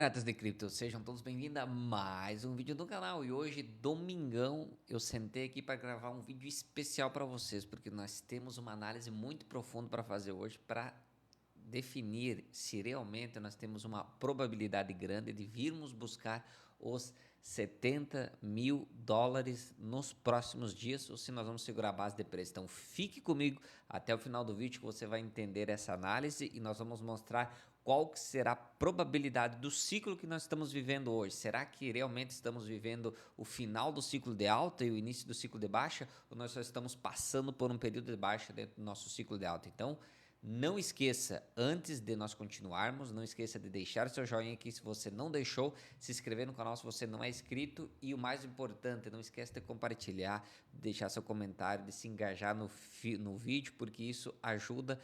Gatas de cripto, sejam todos bem-vindos a mais um vídeo do canal. E hoje, domingão, eu sentei aqui para gravar um vídeo especial para vocês, porque nós temos uma análise muito profunda para fazer hoje para definir se realmente nós temos uma probabilidade grande de virmos buscar os 70 mil dólares nos próximos dias ou se nós vamos segurar a base de preço. Então fique comigo até o final do vídeo que você vai entender essa análise e nós vamos mostrar qual que será a probabilidade do ciclo que nós estamos vivendo hoje. Será que realmente estamos vivendo o final do ciclo de alta e o início do ciclo de baixa ou nós só estamos passando por um período de baixa dentro do nosso ciclo de alta? Então, não esqueça, antes de nós continuarmos, não esqueça de deixar seu joinha aqui se você não deixou, se inscrever no canal se você não é inscrito e o mais importante, não esqueça de compartilhar, de deixar seu comentário, de se engajar no vídeo, porque isso ajuda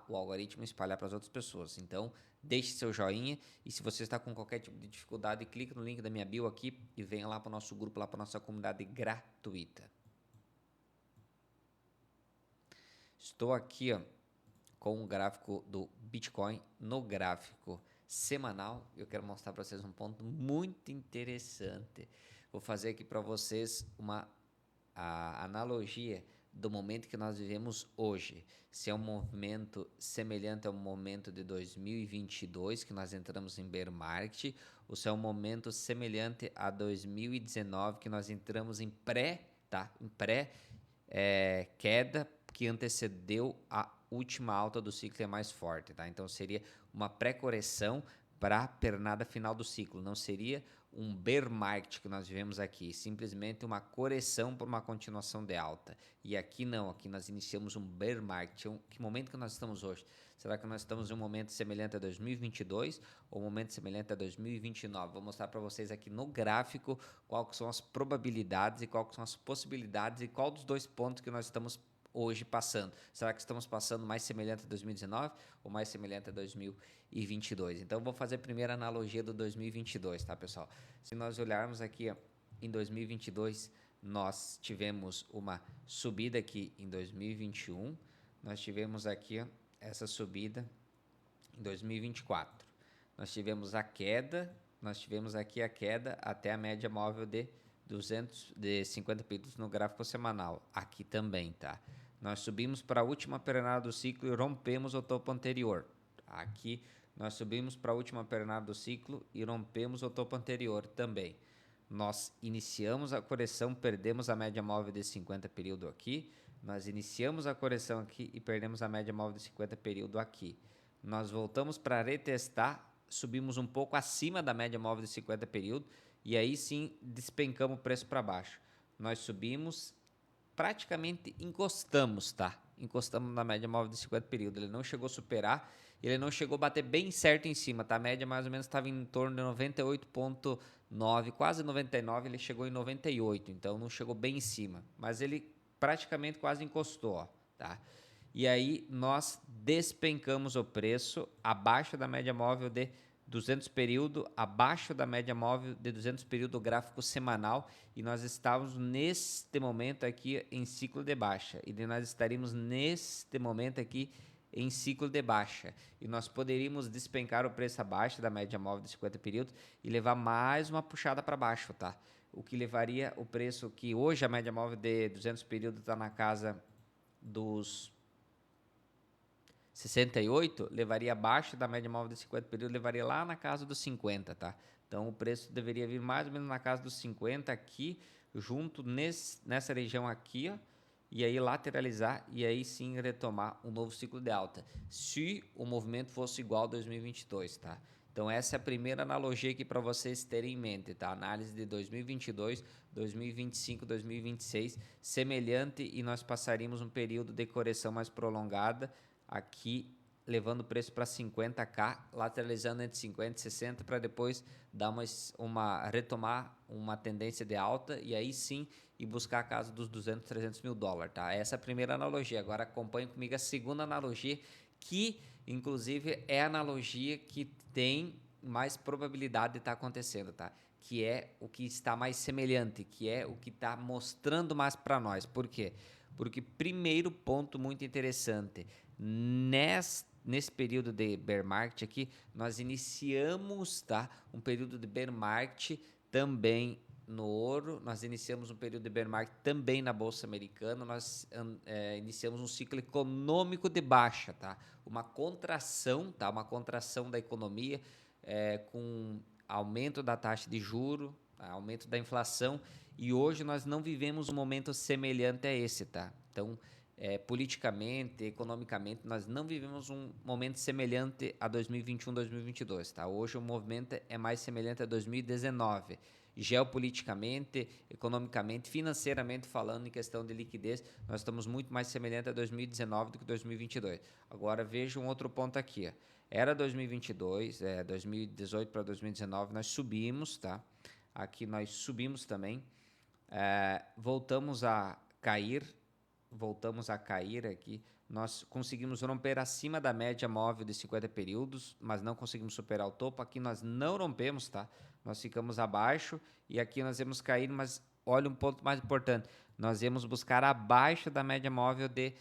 o algoritmo a espalhar para as outras pessoas. Então, deixe seu joinha e se você está com qualquer tipo de dificuldade, clique no link da minha bio aqui e venha lá para o nosso grupo, lá para a nossa comunidade gratuita. Estou aqui, ó, com o gráfico do Bitcoin no gráfico semanal. Eu quero mostrar para vocês um ponto muito interessante. Vou fazer aqui para vocês a analogia do momento que nós vivemos hoje. Se é um movimento semelhante ao momento de 2022, que nós entramos em bear market, ou se é um momento semelhante a 2019, que nós entramos em queda que antecedeu a última alta do ciclo é mais forte, tá? Então seria uma pré-correção para a pernada final do ciclo, não seria um bear market que nós vivemos aqui, simplesmente uma correção por uma continuação de alta. E aqui não, aqui nós iniciamos um bear market. Que momento que nós estamos hoje? Será que nós estamos em um momento semelhante a 2022 ou um momento semelhante a 2029? Vou mostrar para vocês aqui no gráfico quais são as probabilidades e quais são as possibilidades e qual dos dois pontos que nós estamos hoje passando. Será que estamos passando mais semelhante a 2019 ou mais semelhante a 2022? Então, vou fazer a primeira analogia do 2022, tá, pessoal? Se nós olharmos aqui, ó, em 2022, nós tivemos uma subida aqui em 2021, nós tivemos aqui, ó, essa subida em 2024. Nós tivemos a queda, nós tivemos aqui a queda até a média móvel de 250 pips no gráfico semanal. Aqui também, tá? Nós subimos para a última pernada do ciclo e rompemos o topo anterior. Aqui nós subimos para a última pernada do ciclo e rompemos o topo anterior também. Nós iniciamos a correção, perdemos a média móvel de 50 período aqui. Nós iniciamos a correção aqui e perdemos a média móvel de 50 período aqui. Nós voltamos para retestar, subimos um pouco acima da média móvel de 50 período e aí sim despencamos o preço para baixo. Nós subimos, praticamente encostamos, tá? Encostamos na média móvel de 50 período. Ele não chegou a superar, ele não chegou a bater bem certo em cima, tá? A média mais ou menos estava em torno de 98,9, quase 99, ele chegou em 98, então não chegou bem em cima, mas ele praticamente quase encostou, ó, tá? E aí nós despencamos o preço abaixo da média móvel de 200 período, abaixo da média móvel de 200 período gráfico semanal, e nós estávamos neste momento aqui em ciclo de baixa, e nós estaríamos neste momento aqui em ciclo de baixa, e nós poderíamos despencar o preço abaixo da média móvel de 50 períodos e levar mais uma puxada para baixo, tá? O que levaria o preço que hoje a média móvel de 200 períodos está na casa dos 68, levaria abaixo da média móvel de 50 períodos, levaria lá na casa dos 50, tá? Então o preço deveria vir mais ou menos na casa dos 50 aqui, junto nessa região aqui, ó, e aí lateralizar e aí sim retomar um novo ciclo de alta, se o movimento fosse igual a 2022, tá? Então essa é a primeira analogia aqui para vocês terem em mente, tá? Análise de 2022, 2025, 2026, semelhante, e nós passaríamos um período de correção mais prolongada aqui, levando o preço para 50k, lateralizando entre 50 e 60 para depois dar retomar uma tendência de alta e aí sim ir buscar a casa dos 200, 300 mil dólares, tá? Essa é a primeira analogia. Agora acompanhe comigo a segunda analogia, que inclusive é a analogia que tem mais probabilidade de estar acontecendo, tá? Que é o que está mais semelhante, que é o que está mostrando mais para nós. Por quê? Porque primeiro ponto muito interessante, nesse período de bear market aqui, nós iniciamos, tá, um período de bear market também no ouro, nós iniciamos um período de bear market também na Bolsa Americana, nós iniciamos um ciclo econômico de baixa, tá? Uma contração, tá? Uma contração da economia com aumento da taxa de juro, tá? Aumento da inflação, e hoje nós não vivemos um momento semelhante a esse, tá? Então, politicamente, economicamente, nós não vivemos um momento semelhante a 2021, 2022, tá? Hoje o movimento é mais semelhante a 2019. Geopoliticamente, economicamente, financeiramente falando, em questão de liquidez, nós estamos muito mais semelhantes a 2019 do que 2022. Agora, veja um outro ponto aqui. Era 2022, 2018 para 2019, nós subimos, tá? Aqui nós subimos também, voltamos a cair aqui, nós conseguimos romper acima da média móvel de 50 períodos, mas não conseguimos superar o topo. Aqui nós não rompemos, tá? Nós ficamos abaixo e aqui nós vamos cair, mas olha um ponto mais importante, nós íamos buscar abaixo da média móvel de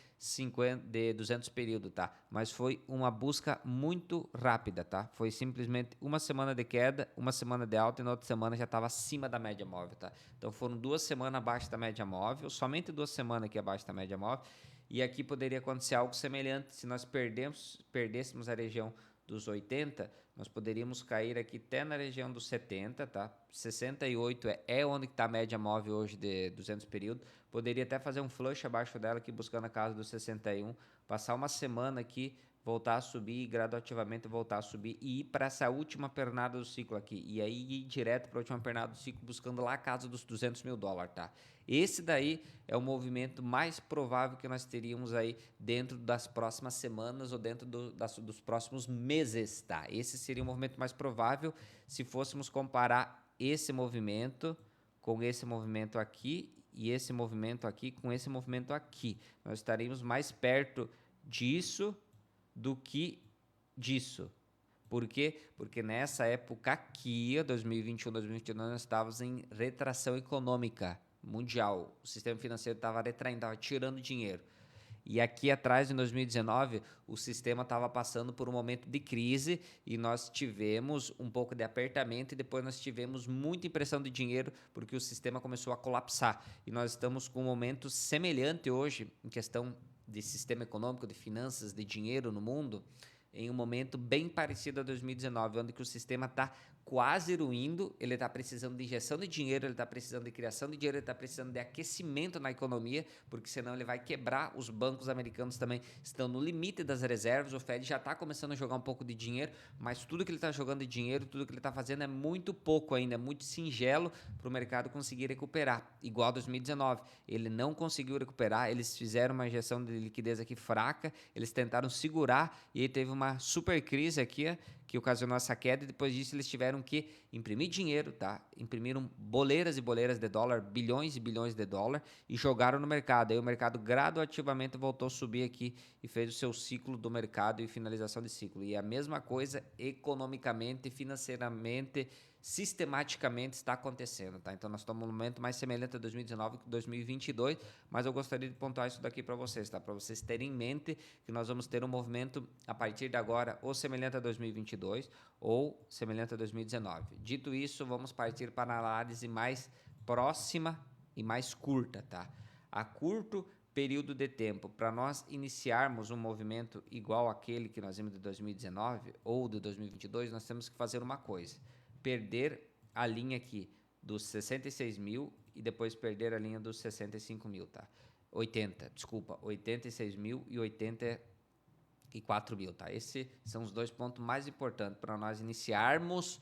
200 períodos, tá? Mas foi uma busca muito rápida, tá? Foi simplesmente uma semana de queda, uma semana de alta e na outra semana já estava acima da média móvel, tá? Então foram 2 semanas abaixo da média móvel, somente 2 semanas aqui abaixo da média móvel, e aqui poderia acontecer algo semelhante se nós perdêssemos a região dos 80, nós poderíamos cair aqui até na região dos 70, tá? 68 é onde está a média móvel hoje de 200 períodos. Poderia até fazer um flush abaixo dela aqui, buscando a casa dos 61, passar uma semana aqui, voltar a subir e gradativamente voltar a subir e ir para essa última pernada do ciclo aqui. E aí ir direto para a última pernada do ciclo, buscando lá a casa dos $200 mil, tá? Esse daí é o movimento mais provável que nós teríamos aí dentro das próximas semanas ou dentro dos próximos meses, tá? Esse seria o movimento mais provável se fôssemos comparar esse movimento com esse movimento aqui e esse movimento aqui com esse movimento aqui. Nós estaríamos mais perto disso do que disso. Por quê? Porque nessa época aqui, 2021, 2022, nós estávamos em retração econômica mundial. O sistema financeiro estava retraindo, estava tirando dinheiro. E aqui atrás, em 2019, o sistema estava passando por um momento de crise e nós tivemos um pouco de apertamento e depois nós tivemos muita impressão de dinheiro porque o sistema começou a colapsar. E nós estamos com um momento semelhante hoje em questão de sistema econômico, de finanças, de dinheiro no mundo, em um momento bem parecido a 2019, onde que o sistema está quase ruindo, ele está precisando de injeção de dinheiro, ele está precisando de criação de dinheiro, ele está precisando de aquecimento na economia, porque senão ele vai quebrar. Os bancos americanos também estão no limite das reservas, o Fed já está começando a jogar um pouco de dinheiro, mas tudo que ele está jogando de dinheiro, tudo que ele está fazendo é muito pouco ainda, é muito singelo para o mercado conseguir recuperar, igual a 2019. Ele não conseguiu recuperar, eles fizeram uma injeção de liquidez aqui fraca, eles tentaram segurar e aí teve uma super crise aqui, que ocasionou essa queda, e depois disso eles tiveram que imprimir dinheiro, tá? Imprimiram boleiras e boleiras de dólar, bilhões e bilhões de dólar, e jogaram no mercado. Aí o mercado gradativamente voltou a subir aqui e fez o seu ciclo do mercado e finalização de ciclo. E a mesma coisa economicamente, financeiramente, sistematicamente está acontecendo, tá? Então nós estamos num momento mais semelhante a 2019 que 2022, mas eu gostaria de pontuar isso daqui para vocês, tá? Para vocês terem em mente que nós vamos ter um movimento a partir de agora ou semelhante a 2022 ou semelhante a 2019. Dito isso, vamos partir para a análise mais próxima e mais curta, tá? A curto período de tempo, para nós iniciarmos um movimento igual àquele que nós vimos de 2019 ou de 2022, nós temos que fazer uma coisa: perder a linha aqui dos 66 mil e depois perder a linha dos 65 mil, tá? 86 mil e 84 mil, tá? Esses são os dois pontos mais importantes para nós iniciarmos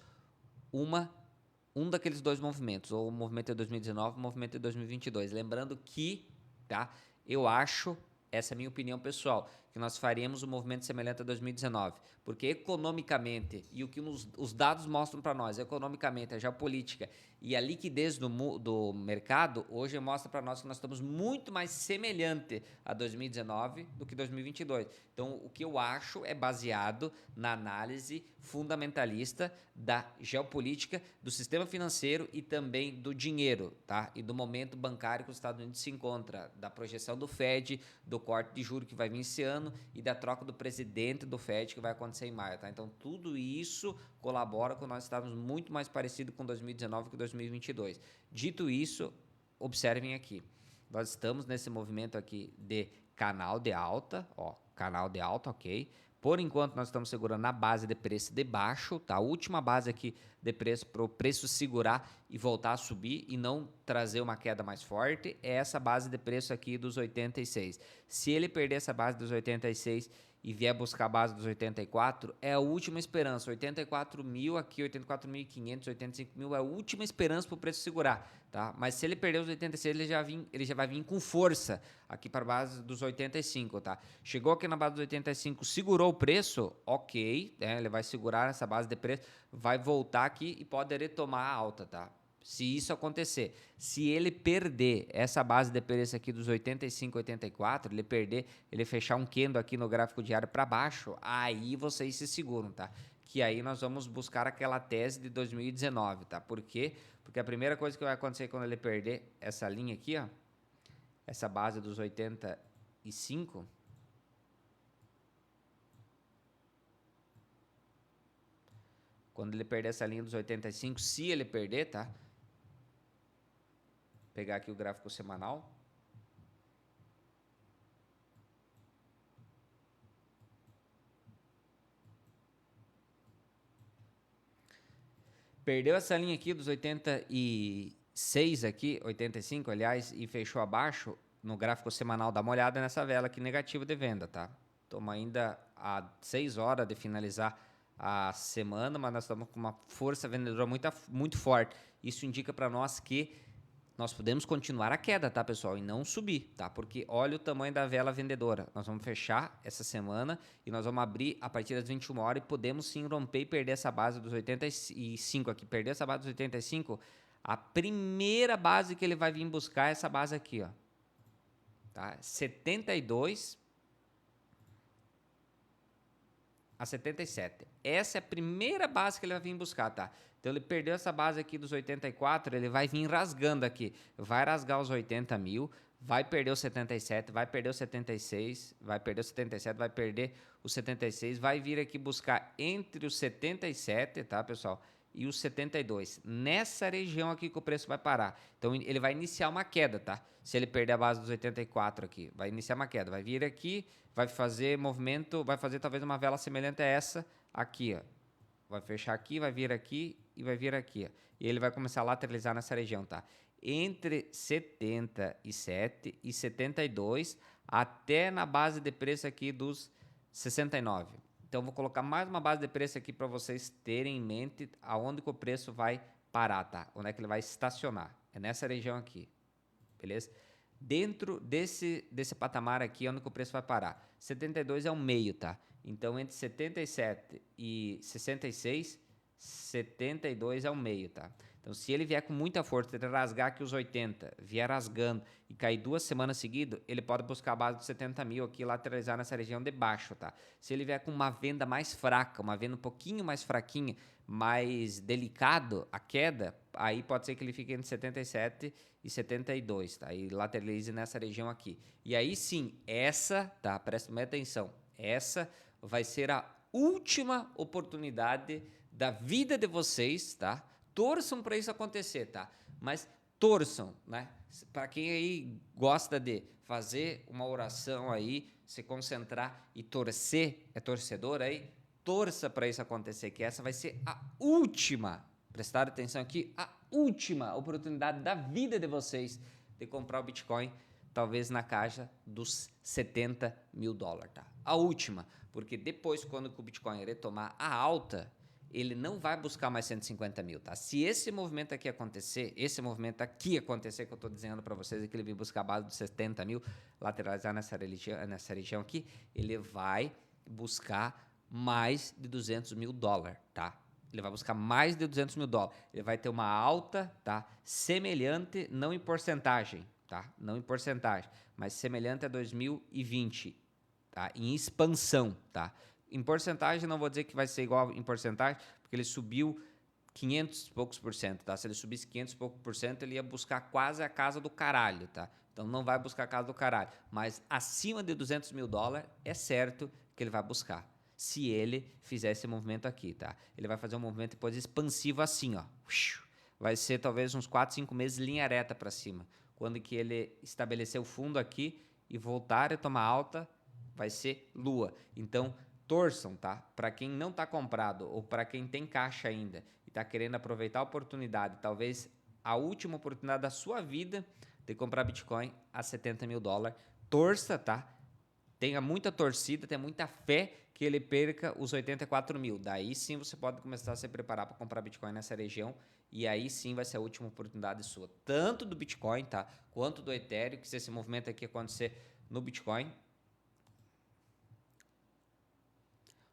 um daqueles dois movimentos, ou o movimento de 2019 ou o movimento de 2022. Lembrando que, tá? Eu acho, essa é a minha opinião pessoal, que nós faríamos um movimento semelhante a 2019, porque economicamente, e o que os dados mostram para nós, economicamente, a geopolítica e a liquidez do mercado, hoje mostra para nós que nós estamos muito mais semelhante a 2019 do que 2022. Então, o que eu acho é baseado na análise fundamentalista da geopolítica, do sistema financeiro e também do dinheiro, tá? E do momento bancário que os Estados Unidos se encontra, da projeção do Fed, do corte de juros que vai vir esse ano, ano e da troca do presidente do FED que vai acontecer em maio, tá? Então, tudo isso colabora com nós estarmos muito mais parecidos com 2019 que 2022. Dito isso, observem aqui. Nós estamos nesse movimento aqui de canal de alta, ó, canal de alta, ok? Por enquanto, nós estamos segurando na base de preço de baixo, tá? A última base aqui de preço para o preço segurar e voltar a subir e não trazer uma queda mais forte é essa base de preço aqui dos 86. Se ele perder essa base dos 86 e vier buscar a base dos 84, é a última esperança. 84 mil aqui, 84.500, 85 mil é a última esperança para o preço segurar, tá? Mas se ele perder os 86, ele já vai vir com força aqui para a base dos 85, tá? Chegou aqui na base dos 85, segurou o preço, ok, né? Ele vai segurar essa base de preço, vai voltar aqui e pode retomar a alta, tá? Se isso acontecer, se ele perder essa base de preço aqui dos 85, 84, ele perder, ele fechar um candle aqui no gráfico diário para baixo, aí vocês se seguram, tá? Que aí nós vamos buscar aquela tese de 2019, tá? Por quê? Porque a primeira coisa que vai acontecer quando ele perder essa linha aqui, ó, essa base dos 85, quando ele perder essa linha dos 85, se ele perder, tá? Pegar aqui o gráfico semanal. Perdeu essa linha aqui dos 86 aqui, 85, aliás, e fechou abaixo no gráfico semanal. Dá uma olhada nessa vela aqui negativa de venda, tá? Estamos ainda a 6 horas de finalizar a semana, mas nós estamos com uma força vendedora muito forte. Isso indica para nós que nós podemos continuar a queda, tá, pessoal? E não subir, tá? Porque olha o tamanho da vela vendedora. Nós vamos fechar essa semana e nós vamos abrir a partir das 21 horas e podemos sim romper e perder essa base dos 85 aqui. Perder essa base dos 85, a primeira base que ele vai vir buscar é essa base aqui, ó. Tá? 72 a 77. Essa é a primeira base que ele vai vir buscar, tá? Então ele perdeu essa base aqui dos 84, ele vai vir rasgando aqui. Vai rasgar os 80 mil, vai perder os 77, vai perder os 76, vai perder os 77, vai perder os 76, vai vir aqui buscar entre os 77, tá, pessoal? E os 72. Nessa região aqui que o preço vai parar. Então ele vai iniciar uma queda, tá? Se ele perder a base dos 84 aqui, vai iniciar uma queda. Vai vir aqui, vai fazer movimento, vai fazer talvez uma vela semelhante a essa aqui, ó. Vai fechar aqui, vai vir aqui e vai vir aqui, ó. E ele vai começar a lateralizar nessa região, tá? Entre 77 e 72 até na base de preço aqui dos 69. Então, vou colocar mais uma base de preço aqui para vocês terem em mente aonde que o preço vai parar, tá? Onde é que ele vai estacionar. É nessa região aqui, beleza? Dentro desse patamar aqui, onde que o preço vai parar. 72 é o meio, tá? Então, entre 77 e 66, 72 é o meio, tá? Então, se ele vier com muita força, ele rasgar aqui os 80, vier rasgando e cair 2 semanas seguidas, ele pode buscar a base dos 70 mil aqui, lateralizar nessa região de baixo, tá? Se ele vier com uma venda mais fraca, uma venda um pouquinho mais fraquinha, mais delicado, a queda, aí pode ser que ele fique entre 77 e 72, tá? E lateralize nessa região aqui. E aí sim, essa, tá? Prestem atenção, essa vai ser a última oportunidade da vida de vocês, tá? Torçam para isso acontecer, tá? Mas torçam, né? Para quem aí gosta de fazer uma oração aí, se concentrar e torcer, é torcedor aí, torça para isso acontecer, que essa vai ser a última, prestar atenção aqui, a última oportunidade da vida de vocês de comprar o Bitcoin, talvez na caixa dos 70 mil dólares, tá? A última, porque depois, quando o Bitcoin retomar a alta, ele não vai buscar mais 150 mil, tá? Se esse movimento aqui acontecer, que eu tô dizendo para vocês, que ele vai buscar a base dos 70 mil, lateralizar nessa região aqui, ele vai buscar mais de 200 mil dólares, tá? Ele vai buscar mais de 200 mil dólares. Ele vai ter uma alta, tá? Semelhante, não em porcentagem, tá? Não em porcentagem, mas semelhante a 2020, tá? Em expansão, tá? Em porcentagem, não vou dizer que vai ser igual em porcentagem, porque ele subiu 500 e poucos por cento, tá? Se ele subisse 500 e poucos por cento, ele ia buscar quase a casa do caralho, tá? Então não vai buscar a casa do caralho. Mas acima de 200 mil dólares, é certo que ele vai buscar. Se ele fizer esse movimento aqui, tá? Ele vai fazer um movimento depois expansivo assim, ó. Vai ser talvez uns 4, 5 meses linha reta para cima. Quando que ele estabelecer o fundo aqui e voltar a tomar alta, vai ser lua. Então, torçam, tá? Para quem não está comprado ou para quem tem caixa ainda e está querendo aproveitar a oportunidade, talvez a última oportunidade da sua vida de comprar Bitcoin a 70 mil dólares, torça, tá? Tenha muita torcida, tenha muita fé que ele perca os 84 mil. Daí sim você pode começar a se preparar para comprar Bitcoin nessa região. E aí sim vai ser a última oportunidade sua. Tanto do Bitcoin, tá? Quanto do Ethereum, que se esse movimento aqui acontecer no Bitcoin,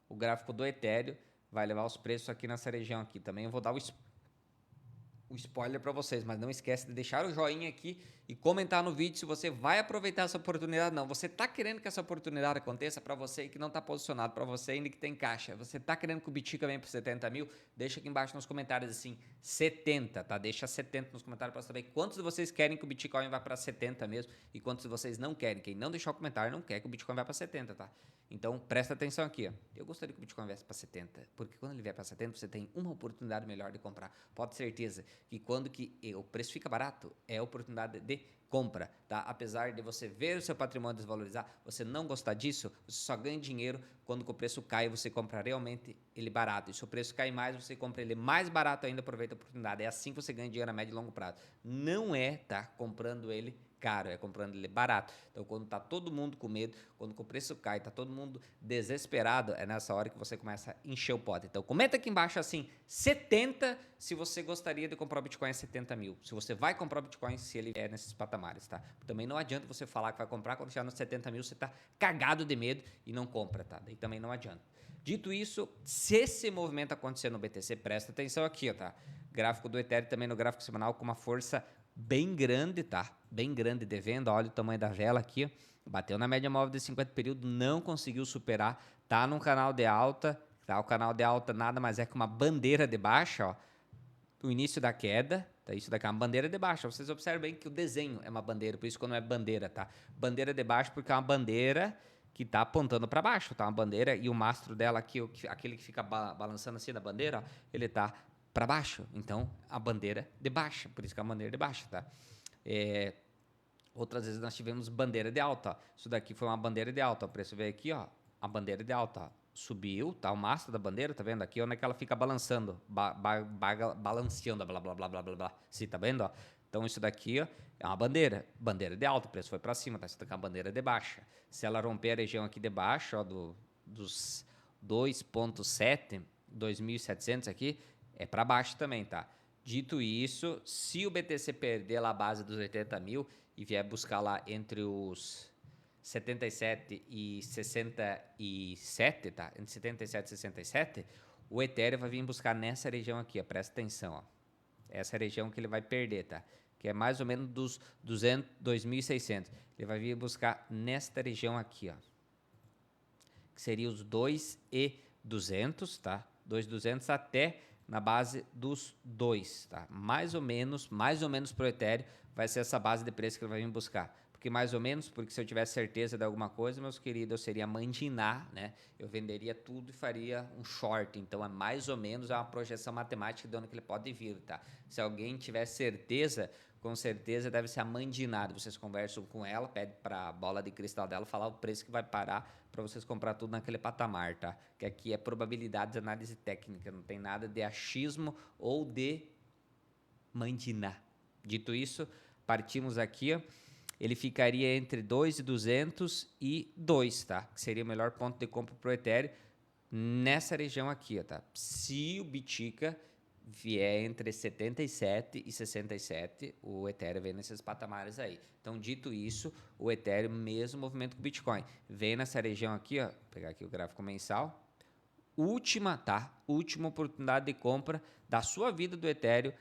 o gráfico do Ethereum vai levar os preços aqui nessa região aqui. Também eu vou dar o spoiler para vocês, mas não esquece de deixar o joinha aqui e comentar no vídeo se você vai aproveitar essa oportunidade. Não, você está querendo que essa oportunidade aconteça para você que não está posicionado, para você ainda que tem caixa. Você está querendo que o Bitica venha para 70 mil? Deixa aqui embaixo nos comentários assim, 70, tá? Deixa 70 nos comentários para saber quantos de vocês querem que o Bitcoin vá para 70 mesmo e quantos de vocês não querem. Quem não deixou o comentário não quer que o Bitcoin vá para 70, tá? Então, presta atenção aqui, ó. Eu gostaria que o Bitcoin viesse para 70, porque quando ele vier para 70, você tem uma oportunidade melhor de comprar. Pode ter certeza que quando que o preço fica barato, é a oportunidade de compra, tá? Apesar de você ver o seu patrimônio desvalorizar, você não gostar disso, você só ganha dinheiro quando o preço cai e você compra realmente ele barato. E se o preço cai mais, você compra ele mais barato ainda, aproveita a oportunidade. É assim que você ganha dinheiro a médio e longo prazo. Não é, tá? Comprando ele caro, é comprando ele barato. Então, quando tá todo mundo com medo, quando o preço cai, tá todo mundo desesperado, é nessa hora que você começa a encher o pote. Então, comenta aqui embaixo assim, 70 se você gostaria de comprar o Bitcoin a 70 mil. Se você vai comprar o Bitcoin, se ele é nesses patamares, tá? Também não adianta você falar que vai comprar, quando chegar nos 70 mil, você tá cagado de medo e não compra, tá? Daí também não adianta. Dito isso, se esse movimento acontecer no BTC, presta atenção aqui, ó, tá? Gráfico do Ethereum também no gráfico semanal com uma força bem grande, tá? Bem grande de venda. Olha o tamanho da vela aqui, ó. Bateu na média móvel de 50 períodos, não conseguiu superar. Tá num canal de alta, tá? O canal de alta nada mais é que uma bandeira de baixa, ó. O início da queda, tá? Isso daqui é uma bandeira de baixa. Vocês observem que o desenho é uma bandeira, por isso que não é bandeira, tá? Bandeira de baixo porque é uma bandeira que tá apontando para baixo, tá? Uma bandeira e o mastro dela aqui, aquele que fica balançando assim da bandeira, ó, ele tá para baixo. Então, a bandeira de baixa, por isso que é a bandeira de baixa, tá? Outras vezes nós tivemos bandeira de alta, ó. Isso daqui foi uma bandeira de alta. O preço veio aqui, ó, a bandeira de alta, ó. Subiu, tá? O mastro da bandeira, tá vendo? Aqui onde é que ela fica balançando, balanceando, blá, blá, blá, blá, blá, blá. Sim, tá vendo, ó? Então, isso daqui, ó, é uma bandeira de alta, o preço foi para cima, tá? Isso daqui é uma bandeira de baixa. Se ela romper a região aqui de baixo, ó, dos 2.7, 2.700 aqui, é para baixo também, tá? Dito isso, se o BTC perder lá a base dos 80 mil e vier buscar lá entre os 77 e 67, tá? Entre 77 e 67, o Ethereum vai vir buscar nessa região aqui, ó. Presta atenção, ó. Essa região que ele vai perder, tá? Que é mais ou menos dos 2.600. Ele vai vir buscar nesta região aqui, ó. Que seria os 2.200, tá? 2.200 até na base dos 2, tá? Mais ou menos pro Ethereum vai ser essa base de preço que ele vai vir buscar. Porque mais ou menos, porque se eu tivesse certeza de alguma coisa, meus queridos, eu seria mandinar, né? Eu venderia tudo e faria um short. Então, é mais ou menos uma projeção matemática de onde que ele pode vir, tá? Se alguém tiver certeza, com certeza deve ser amandinado. Vocês conversam com ela, pede para a bola de cristal dela falar o preço que vai parar para vocês comprar tudo naquele patamar, tá? Que aqui é probabilidade de análise técnica, não tem nada de achismo ou de mandinar. Dito isso, partimos aqui, ó. Ele ficaria entre 2.200 e 2, tá? Que seria o melhor ponto de compra para o Ethereum nessa região aqui, ó, tá? Se o Bitica vier entre 77 e 67, o Ethereum vem nesses patamares aí. Então, dito isso, o Ethereum, mesmo movimento com o Bitcoin, vem nessa região aqui, ó, vou pegar aqui o gráfico mensal, última, tá? Última oportunidade de compra da sua vida do Ethereum,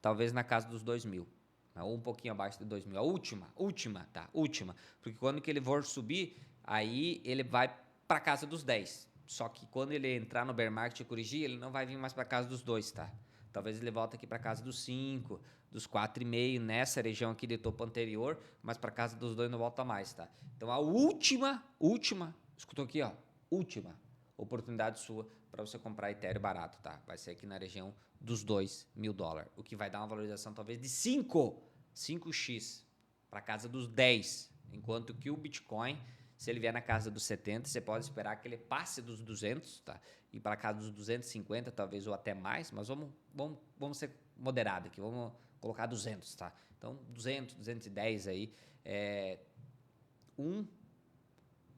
talvez na casa dos 2.000. Ou um pouquinho abaixo de 2.000. A última, tá? Última. Porque quando que ele for subir, aí ele vai para casa dos 10. Só que quando ele entrar no bear market e corrigir, ele não vai vir mais para casa dos 2, tá? talvez ele volte aqui para casa dos 5, dos 4,5, nessa região aqui de topo anterior, mas para casa dos 2 não volta mais, tá? Então a última, escutou aqui, ó, última oportunidade sua para você comprar Ethereum barato, tá? Vai ser aqui na região dos $2.000, o que vai dar uma valorização talvez de 5x para casa dos 10, enquanto que o Bitcoin, se ele vier na casa dos 70, você pode esperar que ele passe dos 200, tá? E para casa dos 250, talvez, ou até mais, mas vamos ser moderado aqui, vamos colocar 200, tá? Então, 200, 210 aí,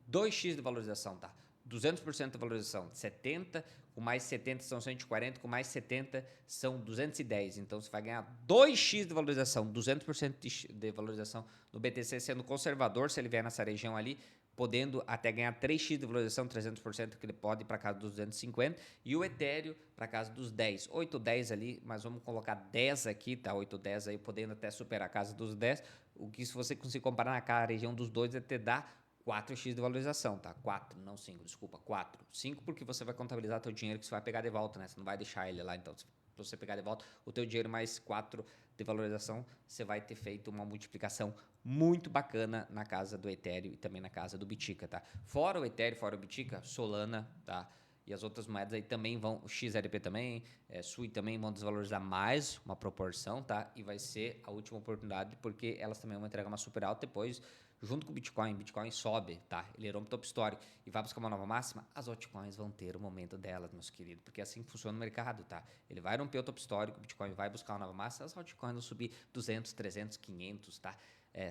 2x de valorização, tá? 200% de valorização, 70, com mais 70 são 140, com mais 70 são 210. Então, você vai ganhar 2x de valorização, 200% de valorização no BTC, sendo conservador, se ele vier nessa região ali, podendo até ganhar 3x de valorização, 300% que ele pode para casa dos 250, e o Ethereum para casa dos 10, 8, 10 ali, mas vamos colocar 10 aqui, tá? 8, 10 aí, podendo até superar a casa dos 10, o que se você conseguir comparar na região dos 2, te dá 4x de valorização, tá? 4, não 5, desculpa, 4. 5 porque você vai contabilizar teu dinheiro que você vai pegar de volta, né? Você não vai deixar ele lá, então se você pegar de volta o teu dinheiro mais 4 de valorização, você vai ter feito uma multiplicação muito bacana na casa do Ethereum e também na casa do Bitica, tá? Fora o Ethereum, fora o Bitica, Solana, tá? E as outras moedas aí também vão, o XLP também, Sui também vão desvalorizar mais uma proporção, tá? E vai ser a última oportunidade porque elas também vão entregar uma super alta depois, junto com o Bitcoin sobe, tá? Ele rompe o topo histórico e vai buscar uma nova máxima, as altcoins vão ter o momento delas, meus queridos, porque é assim que funciona o mercado, tá? Ele vai romper o topo histórico, o Bitcoin vai buscar uma nova máxima, as altcoins vão subir 200, 300, 500, tá?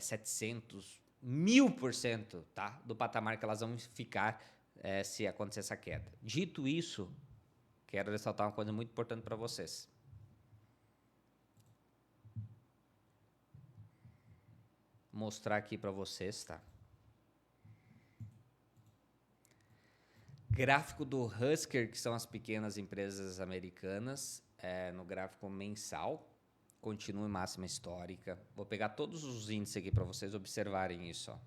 700, 1000%, tá? Do patamar que elas vão ficar se acontecer essa queda. Dito isso, quero ressaltar uma coisa muito importante para vocês. Mostrar aqui para vocês, tá? Gráfico do Husker, que são as pequenas empresas americanas, no gráfico mensal, continua em máxima histórica. Vou pegar todos os índices aqui para vocês observarem isso, ó.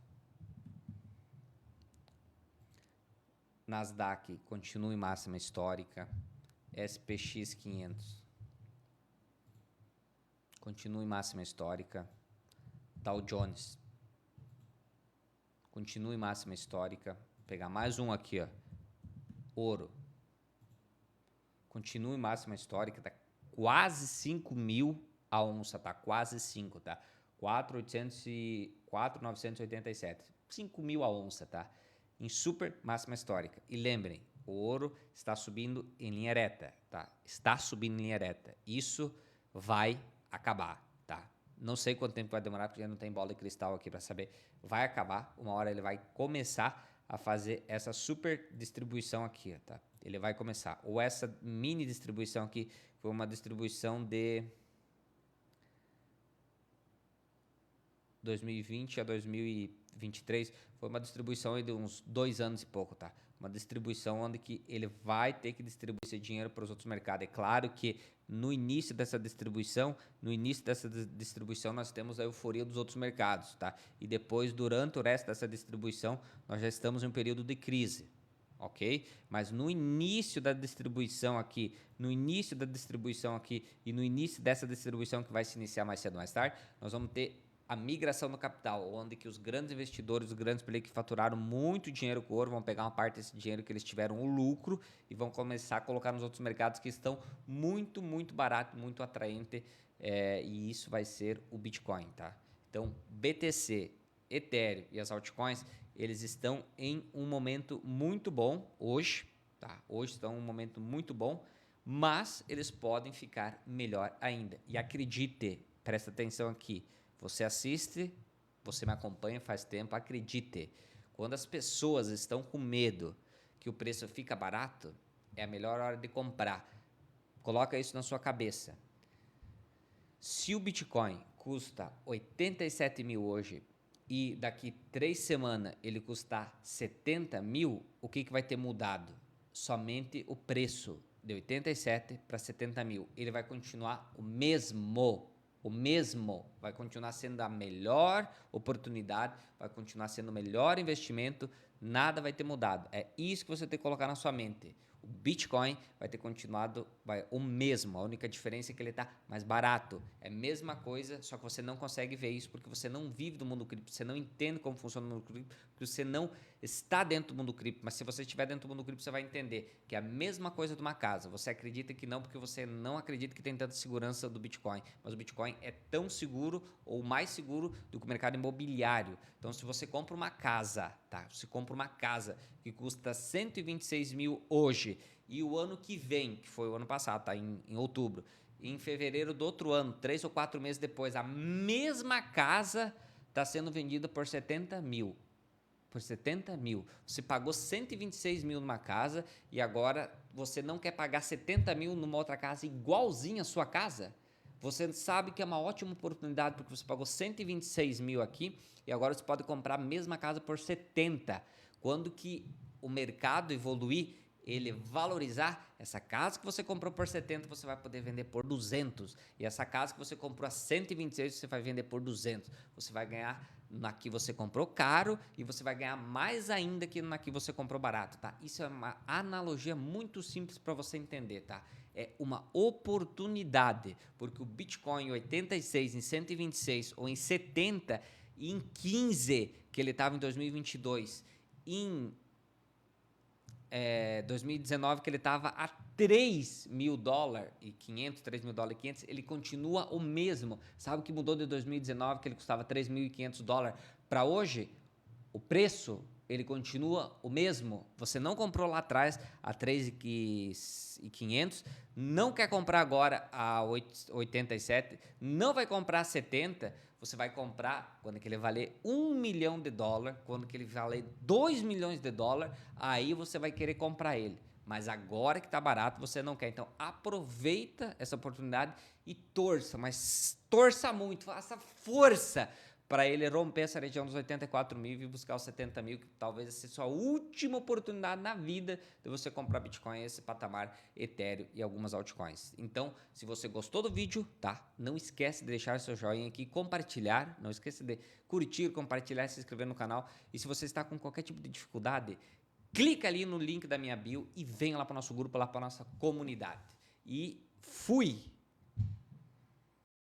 Nasdaq continua em máxima histórica. SPX 500 continua em máxima histórica. Dow Jones continua em máxima histórica. Vou pegar mais um aqui, ó. Ouro continua em máxima histórica, tá quase 5.000 a onça, tá quase 5, tá? 4.987, 5.000 a onça, tá? Em super máxima histórica. E lembrem, o ouro está subindo em linha reta, tá? Está subindo em linha reta. Isso vai acabar, tá? Não sei quanto tempo vai demorar, porque já não tem bola de cristal aqui para saber. Vai acabar, uma hora ele vai começar a fazer essa super distribuição aqui, tá? Ele vai começar. Ou essa mini distribuição aqui foi uma distribuição de 2020 a 2023, foi uma distribuição de uns 2 anos e pouco, tá? Uma distribuição onde que ele vai ter que distribuir esse dinheiro para os outros mercados. É claro que no início dessa distribuição, nós temos a euforia dos outros mercados, tá? E depois, durante o resto dessa distribuição, nós já estamos em um período de crise, ok? Mas no início da distribuição aqui, e no início dessa distribuição que vai se iniciar mais cedo ou mais tarde, nós vamos ter a migração do capital, onde que os grandes investidores, os grandes players que faturaram muito dinheiro com o ouro, vão pegar uma parte desse dinheiro que eles tiveram o lucro e vão começar a colocar nos outros mercados que estão muito, muito barato, muito atraente, e isso vai ser o Bitcoin, tá? Então, BTC, Ethereum e as altcoins, eles estão em um momento muito bom hoje, tá? Hoje estão em um momento muito bom, mas eles podem ficar melhor ainda. E acredite, presta atenção aqui, você assiste, você me acompanha faz tempo, acredite, quando as pessoas estão com medo que o preço fica barato, é a melhor hora de comprar. Coloca isso na sua cabeça. Se o Bitcoin custa 87 mil hoje e daqui 3 semanas ele custar 70 mil, o que vai ter mudado? Somente o preço de 87 para 70 mil. Ele vai continuar o mesmo, vai continuar sendo a melhor oportunidade, vai continuar sendo o melhor investimento nada vai ter mudado. É isso que você tem que colocar na sua mente. O Bitcoin vai ter continuado o mesmo. A única diferença é que ele está mais barato. É a mesma coisa, só que você não consegue ver isso porque você não vive do mundo cripto, você não entende como funciona o mundo cripto, porque você não está dentro do mundo cripto. Mas se você estiver dentro do mundo cripto, você vai entender que é a mesma coisa de uma casa. Você acredita que não, porque você não acredita que tem tanta segurança do Bitcoin. Mas o Bitcoin é tão seguro ou mais seguro do que o mercado imobiliário. Então, se você compra uma casa, tá? Você compra uma casa que custa 126 mil hoje e o ano que vem, que foi o ano passado, tá? Em outubro, em fevereiro do outro ano, 3 ou 4 meses depois, a mesma casa está sendo vendida por 70 mil. Por 70 mil. Você pagou 126 mil numa casa e agora você não quer pagar 70 mil numa outra casa igualzinha à sua casa? Você sabe que é uma ótima oportunidade porque você pagou 126 mil aqui e agora você pode comprar a mesma casa por 70. Quando que o mercado evoluir, ele valorizar, essa casa que você comprou por 70, você vai poder vender por 200. E essa casa que você comprou a 126, você vai vender por 200. Você vai ganhar na que você comprou caro e você vai ganhar mais ainda que na que você comprou barato, tá? Isso é uma analogia muito simples para você entender, tá? É uma oportunidade, porque o Bitcoin em 86, em 126 ou em 70 e em 15 que ele estava em 2022, em 2019 que ele estava a 3 mil dólares e 500, 3 mil dólares e 500, ele continua o mesmo. Sabe o que mudou de 2019, que ele custava 3.500 dólares, para hoje? O preço, ele continua o mesmo. Você não comprou lá atrás a 3.500, não quer comprar agora a 87, não vai comprar a 70, você vai comprar quando que ele valer 1 milhão de dólares, quando que ele valer 2 milhões de dólares, aí você vai querer comprar ele. Mas agora que tá barato, você não quer. Então, aproveita essa oportunidade e torça, mas torça muito, faça força para ele romper essa região dos 84 mil e buscar os 70 mil, que talvez seja a sua última oportunidade na vida de você comprar Bitcoin, esse patamar, Ethereum e algumas altcoins. Então, se você gostou do vídeo, tá? Não esquece de deixar seu joinha aqui, compartilhar, não esqueça de curtir, compartilhar, se inscrever no canal. E se você está com qualquer tipo de dificuldade, clica ali no link da minha bio e venha lá para o nosso grupo, lá para a nossa comunidade. E fui!